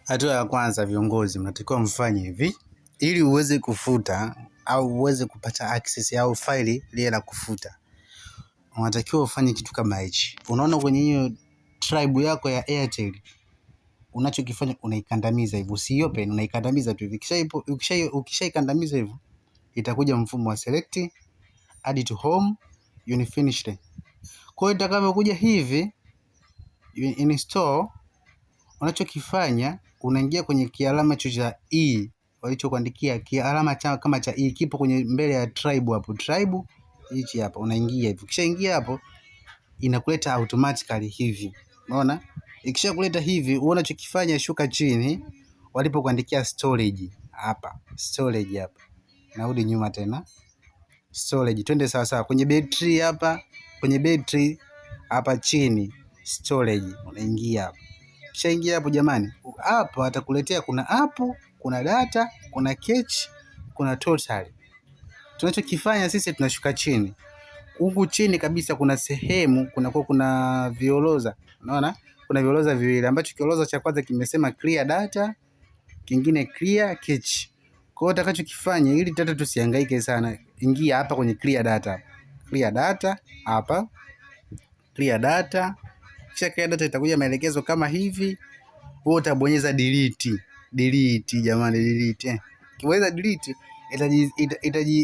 Hatua ya kwanza, viongozi mnatakiwa mfanye hivi ili uweze kufuta au uweze kupata access au faili lile la kufuta. Unatakiwa ufanye kitu kama hichi. Unaona kwenye hiyo tribe yako ya Airtel, unachokifanya unaikandamiza hivyo, usiopen, unaikandamiza tu hivi. Ukishaikandamiza hivyo, itakuja mfumo wa select, add to home, unfinished. Kwa hiyo itakavyokuja hivi install, unachokifanya unaingia kwenye kialama cha E walichokuandikia, kialama kama cha E kipo kwenye mbele ya tribe hapo, tribe hichi hapa, unaingia hivi. Ukishaingia hapo inakuleta automatically hivi, unaona. Ikishakuleta hivi, unachokifanya shuka chini walipokuandikia storage hapa, storage hapa, narudi nyuma tena, storage, twende sawa sawa kwenye battery hapa, kwenye battery hapa chini storage, unaingia hapo. Kishaingia hapo jamani, hapo atakuletea kuna app, kuna data, kuna cache, kuna total. Tunachokifanya sisi tunashuka chini. Huku chini kabisa kuna sehemu kuna violoza. Unaona? Kuna violoza viwili ambacho kioloza cha kwanza kimesema clear data, kingine clear cache. Kwa hiyo utakachokifanya ili data tusihangaike sana, ingia hapa kwenye clear data. Clear data hapa. Clear data. Kisha clear data itakuja maelekezo kama hivi. Wewe utabonyeza delete jamani, delete. Kiweza delete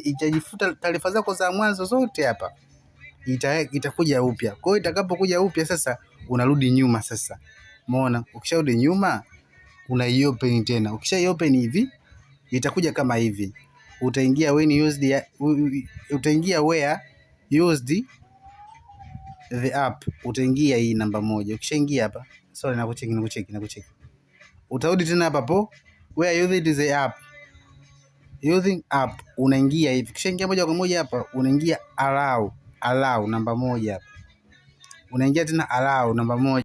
itajifuta taarifa zako za mwanzo zote hapa. Itakuja upya. Kwa hiyo itakapokuja upya sasa unarudi nyuma sasa. Umeona? Ukisharudi nyuma unaiopen tena. Ukishaiopen hivi itakuja kama hivi. Utaingia where used the app. Utaingia hii namba 1. Ukishaingia hapa, sorry nakucheki. Utarudi tena hapa po where used the app. Using app, unaingia hivi. Kishaingia moja kwa moja hapa, unaingia allow namba 1 hapa. Unaingia tena allow namba 1.